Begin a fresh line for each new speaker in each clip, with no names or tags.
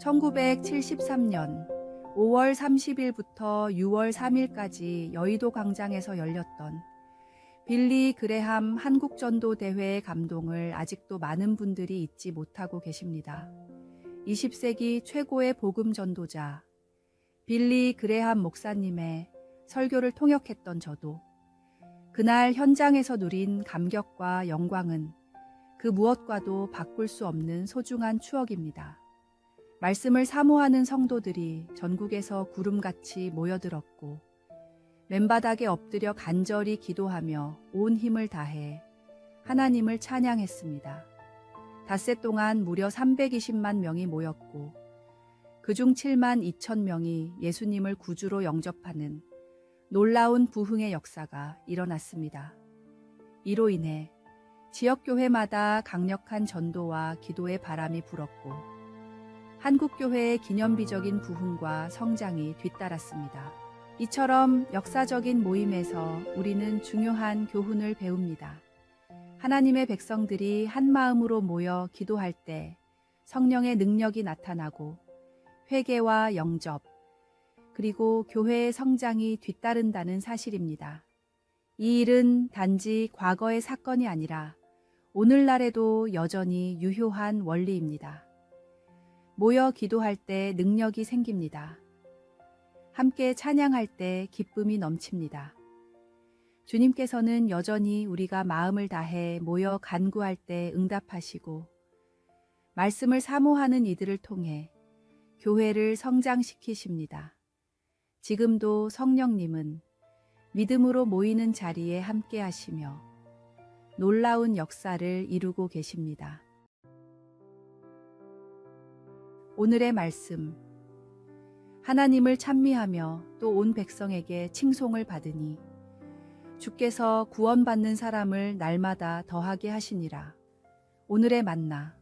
1973년 5월 30일부터 6월 3일까지 여의도 광장에서 열렸던 빌리 그레함 한국전도대회의 감동을 아직도 많은 분들이 잊지 못하고 계십니다. 20세기 최고의 복음 전도자 빌리 그레함 목사님의 설교를 통역했던 저도 그날 현장에서 누린 감격과 영광은 그 무엇과도 바꿀 수 없는 소중한 추억입니다. 말씀을 사모하는 성도들이 전국에서 구름같이 모여들었고 맨바닥에 엎드려 간절히 기도하며 온 힘을 다해 하나님을 찬양했습니다. 닷새 동안 무려 320만 명이 모였고 그중 7만 2천 명이 예수님을 구주로 영접하는 놀라운 부흥의 역사가 일어났습니다. 이로 인해 지역교회마다 강력한 전도와 기도의 바람이 불었고 한국교회의 기념비적인 부흥과 성장이 뒤따랐습니다. 이처럼 역사적인 모임에서 우리는 중요한 교훈을 배웁니다. 하나님의 백성들이 한 마음으로 모여 기도할 때 성령의 능력이 나타나고 회개와 영접, 그리고 교회의 성장이 뒤따른다는 사실입니다. 이 일은 단지 과거의 사건이 아니라 오늘날에도 여전히 유효한 원리입니다. 모여 기도할 때 능력이 생깁니다. 함께 찬양할 때 기쁨이 넘칩니다. 주님께서는 여전히 우리가 마음을 다해 모여 간구할 때 응답하시고 말씀을 사모하는 이들을 통해 교회를 성장시키십니다. 지금도 성령님은 믿음으로 모이는 자리에 함께 하시며 놀라운 역사를 이루고 계십니다. 오늘의 말씀. 하나님을 찬미하며 또 온 백성에게 칭송을 받으니 주께서 구원받는 사람을 날마다 더하게 하시니라. 오늘의 만나.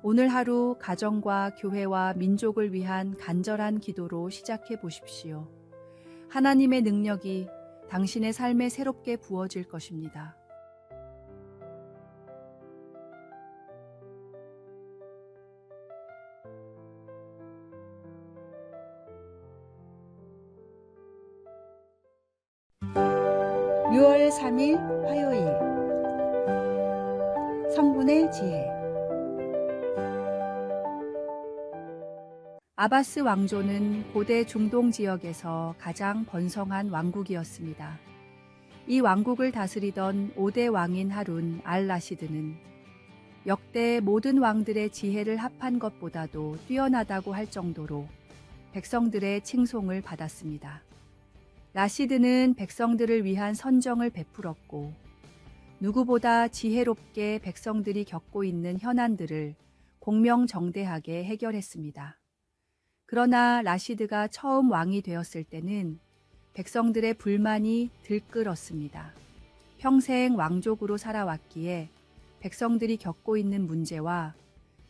오늘 하루 가정과 교회와 민족을 위한 간절한 기도로 시작해 보십시오. 하나님의 능력이 당신의 삶에 새롭게 부어질 것입니다. (6월 3일) 화요일. 성분의 지혜. 아바스 왕조는 고대 중동 지역에서 가장 번성한 왕국이었습니다. 이 왕국을 다스리던 5대 왕인 하룬 알-라시드는 역대 모든 왕들의 지혜를 합한 것보다도 뛰어나다고 할 정도로 백성들의 칭송을 받았습니다. 라시드는 백성들을 위한 선정을 베풀었고 누구보다 지혜롭게 백성들이 겪고 있는 현안들을 공명정대하게 해결했습니다. 그러나 라시드가 처음 왕이 되었을 때는 백성들의 불만이 들끓었습니다. 평생 왕족으로 살아왔기에 백성들이 겪고 있는 문제와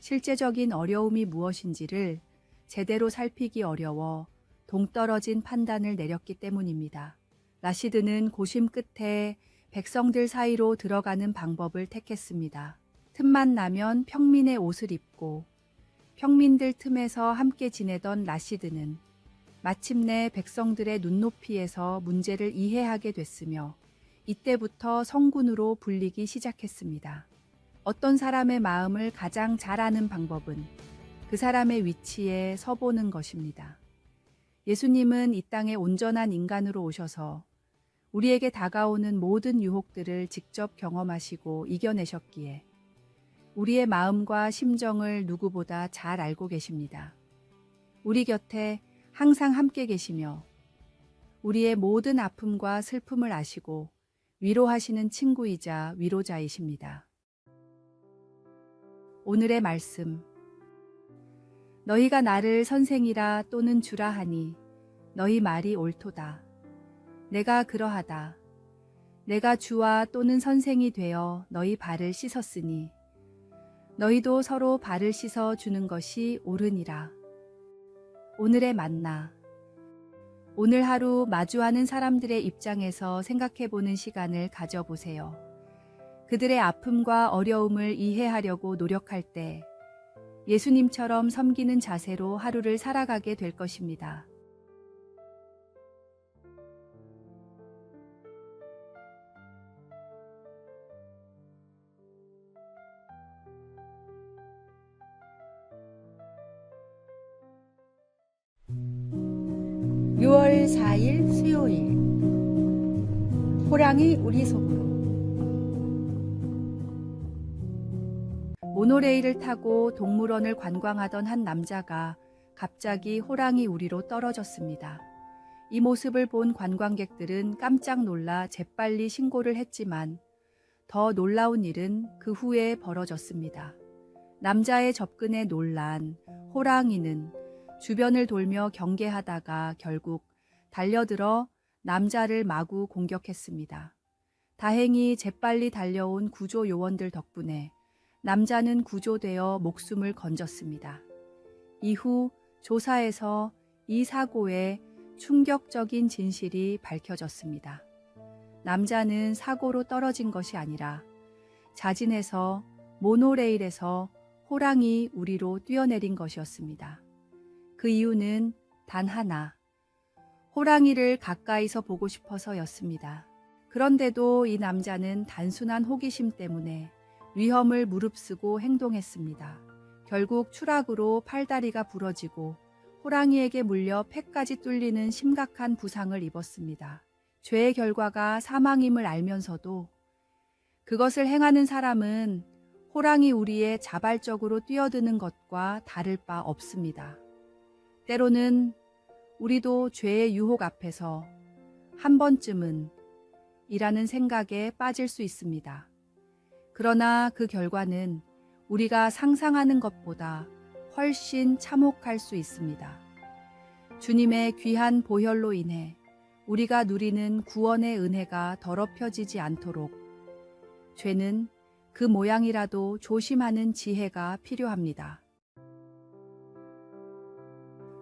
실제적인 어려움이 무엇인지를 제대로 살피기 어려워 동떨어진 판단을 내렸기 때문입니다. 라시드는 고심 끝에 백성들 사이로 들어가는 방법을 택했습니다. 틈만 나면 평민의 옷을 입고 평민들 틈에서 함께 지내던 라시드는 마침내 백성들의 눈높이에서 문제를 이해하게 됐으며 이때부터 성군으로 불리기 시작했습니다. 어떤 사람의 마음을 가장 잘 아는 방법은 그 사람의 위치에 서보는 것입니다. 예수님은 이 땅에 온전한 인간으로 오셔서 우리에게 다가오는 모든 유혹들을 직접 경험하시고 이겨내셨기에 우리의 마음과 심정을 누구보다 잘 알고 계십니다. 우리 곁에 항상 함께 계시며 우리의 모든 아픔과 슬픔을 아시고 위로하시는 친구이자 위로자이십니다. 오늘의 말씀. 너희가 나를 선생이라 또는 주라 하니 너희 말이 옳도다. 내가 그러하다. 내가 주와 또는 선생이 되어 너희 발을 씻었으니 너희도 서로 발을 씻어 주는 것이 옳으니라. 오늘의 만나. 오늘 하루 마주하는 사람들의 입장에서 생각해보는 시간을 가져보세요. 그들의 아픔과 어려움을 이해하려고 노력할 때 예수님처럼 섬기는 자세로 하루를 살아가게 될 것입니다. (6월 4일) 수요일. 호랑이 우리 속으로. 모노레일을 타고 동물원을 관광하던 한 남자가 갑자기 호랑이 우리로 떨어졌습니다. 이 모습을 본 관광객들은 깜짝 놀라 재빨리 신고를 했지만 더 놀라운 일은 그 후에 벌어졌습니다. 남자의 접근에 놀란 호랑이는 주변을 돌며 경계하다가 결국 달려들어 남자를 마구 공격했습니다. 다행히 재빨리 달려온 구조 요원들 덕분에 남자는 구조되어 목숨을 건졌습니다. 이후 조사에서 이 사고의 충격적인 진실이 밝혀졌습니다. 남자는 사고로 떨어진 것이 아니라 자진해서 모노레일에서 호랑이 우리로 뛰어내린 것이었습니다. 그 이유는 단 하나, 호랑이를 가까이서 보고 싶어서였습니다. 그런데도 이 남자는 단순한 호기심 때문에 위험을 무릅쓰고 행동했습니다. 결국 추락으로 팔다리가 부러지고 호랑이에게 물려 폐까지 뚫리는 심각한 부상을 입었습니다. 죄의 결과가 사망임을 알면서도 그것을 행하는 사람은 호랑이 우리에 자발적으로 뛰어드는 것과 다를 바 없습니다. 때로는 우리도 죄의 유혹 앞에서 한 번쯤은 이라는 생각에 빠질 수 있습니다. 그러나 그 결과는 우리가 상상하는 것보다 훨씬 참혹할 수 있습니다. 주님의 귀한 보혈로 인해 우리가 누리는 구원의 은혜가 더럽혀지지 않도록 죄는 그 모양이라도 조심하는 지혜가 필요합니다.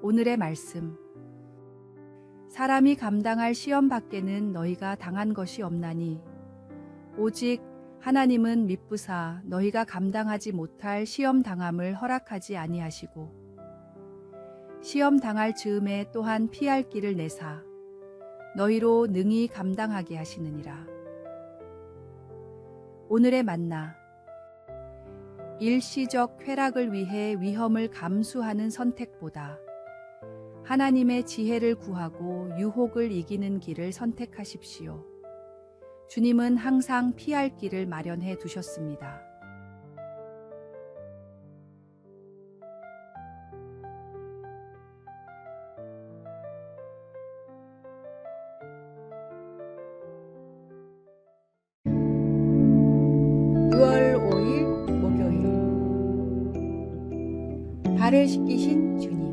오늘의 말씀. 사람이 감당할 시험 밖에는 너희가 당한 것이 없나니 오직 하나님은 미쁘사 너희가 감당하지 못할 시험 당함을 허락하지 아니하시고 시험 당할 즈음에 또한 피할 길을 내사 너희로 능히 감당하게 하시느니라. 오늘의 만나. 일시적 쾌락을 위해 위험을 감수하는 선택보다 하나님의 지혜를 구하고 유혹을 이기는 길을 선택하십시오. 주님은 항상 피할 길을 마련해 두셨습니다. (6월 5일) 목요일. 발을 씻기신 주님.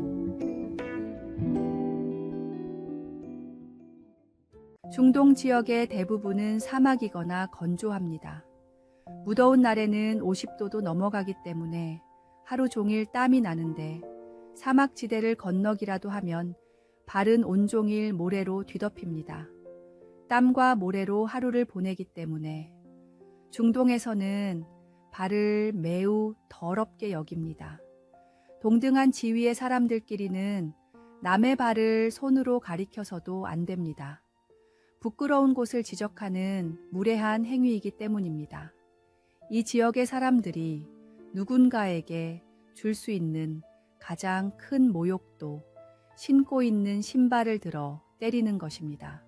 중동 지역의 대부분은 사막이거나 건조합니다. 무더운 날에는 50도도 넘어가기 때문에 하루 종일 땀이 나는데 사막지대를 건너기라도 하면 발은 온종일 모래로 뒤덮입니다. 땀과 모래로 하루를 보내기 때문에 중동에서는 발을 매우 더럽게 여깁니다. 동등한 지위의 사람들끼리는 남의 발을 손으로 가리켜서도 안 됩니다. 부끄러운 곳을 지적하는 무례한 행위이기 때문입니다. 이 지역의 사람들이 누군가에게 줄 수 있는 가장 큰 모욕도 신고 있는 신발을 들어 때리는 것입니다.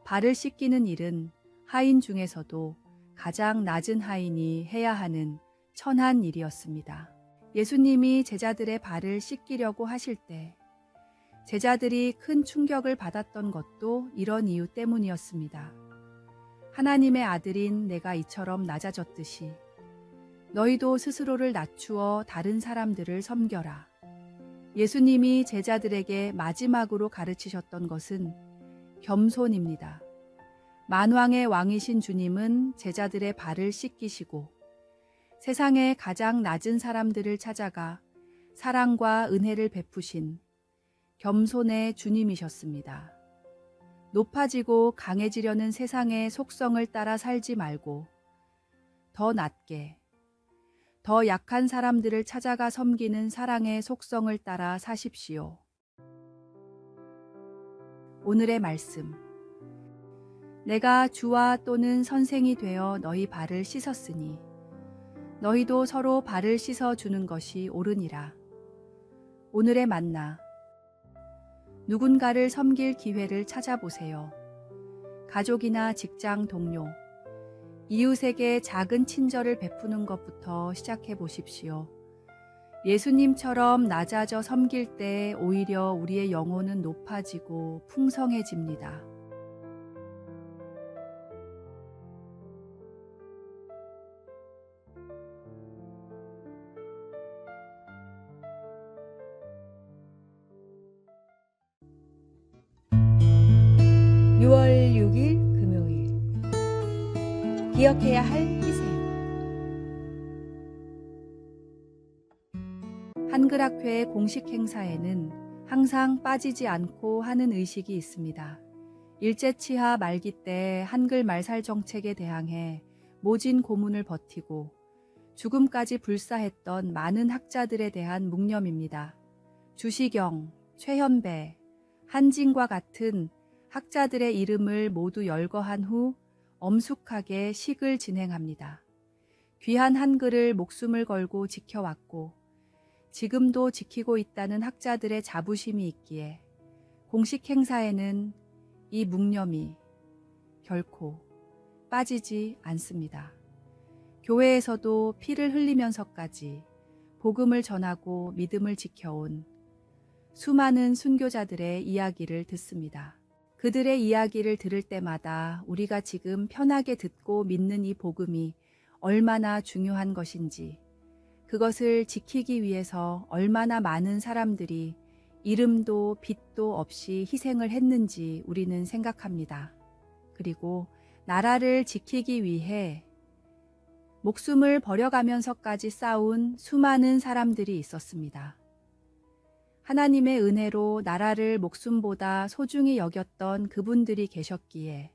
발을 씻기는 일은 하인 중에서도 가장 낮은 하인이 해야 하는 천한 일이었습니다. 예수님이 제자들의 발을 씻기려고 하실 때 제자들이 큰 충격을 받았던 것도 이런 이유 때문이었습니다. 하나님의 아들인 내가 이처럼 낮아졌듯이 너희도 스스로를 낮추어 다른 사람들을 섬겨라. 예수님이 제자들에게 마지막으로 가르치셨던 것은 겸손입니다. 만왕의 왕이신 주님은 제자들의 발을 씻기시고 세상의 가장 낮은 사람들을 찾아가 사랑과 은혜를 베푸신 겸손의 주님이셨습니다. 높아지고 강해지려는 세상의 속성을 따라 살지 말고 더 낮게, 더 약한 사람들을 찾아가 섬기는 사랑의 속성을 따라 사십시오. 오늘의 말씀. 내가 주와 또는 선생이 되어 너희 발을 씻었으니 너희도 서로 발을 씻어 주는 것이 옳으니라. 오늘의 만나. 누군가를 섬길 기회를 찾아보세요. 가족이나 직장 동료, 이웃에게 작은 친절을 베푸는 것부터 시작해 보십시오. 예수님처럼 낮아져 섬길 때 오히려 우리의 영혼은 높아지고 풍성해집니다. (6월 6일) 금요일. 기억해야 할 희생. 한글학회의 공식 행사에는 항상 빠지지 않고 하는 의식이 있습니다. 일제치하 말기 때 한글 말살 정책에 대항해 모진 고문을 버티고 죽음까지 불사했던 많은 학자들에 대한 묵념입니다. 주시경, 최현배, 한진과 같은 학자들의 이름을 모두 열거한 후 엄숙하게 식을 진행합니다. 귀한 한글을 목숨을 걸고 지켜왔고 지금도 지키고 있다는 학자들의 자부심이 있기에 공식 행사에는 이 묵념이 결코 빠지지 않습니다. 교회에서도 피를 흘리면서까지 복음을 전하고 믿음을 지켜온 수많은 순교자들의 이야기를 듣습니다. 그들의 이야기를 들을 때마다 우리가 지금 편하게 듣고 믿는 이 복음이 얼마나 중요한 것인지, 그것을 지키기 위해서 얼마나 많은 사람들이 이름도 빛도 없이 희생을 했는지 우리는 생각합니다. 그리고 나라를 지키기 위해 목숨을 버려가면서까지 싸운 수많은 사람들이 있었습니다. 하나님의 은혜로 나라를 목숨보다 소중히 여겼던 그분들이 계셨기에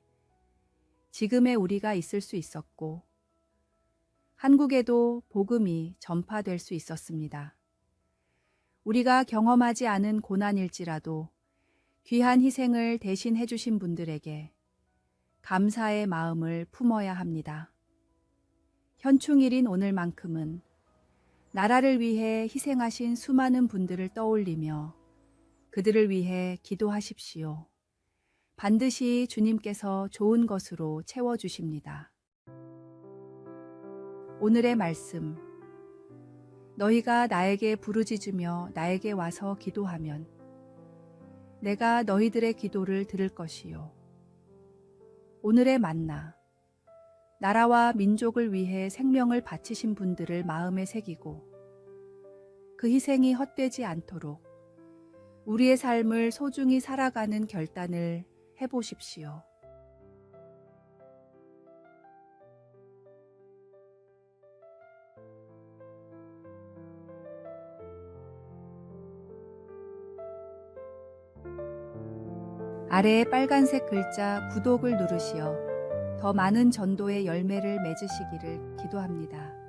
지금의 우리가 있을 수 있었고 한국에도 복음이 전파될 수 있었습니다. 우리가 경험하지 않은 고난일지라도 귀한 희생을 대신 해주신 분들에게 감사의 마음을 품어야 합니다. 현충일인 오늘만큼은 나라를 위해 희생하신 수많은 분들을 떠올리며 그들을 위해 기도하십시오. 반드시 주님께서 좋은 것으로 채워주십니다. 오늘의 말씀. 너희가 나에게 부르짖으며 나에게 와서 기도하면 내가 너희들의 기도를 들을 것이요. 오늘의 만나. 나라와 민족을 위해 생명을 바치신 분들을 마음에 새기고 그 희생이 헛되지 않도록 우리의 삶을 소중히 살아가는 결단을 해보십시오. 아래의 빨간색 글자 구독을 누르시어 더 많은 전도의 열매를 맺으시기를 기도합니다.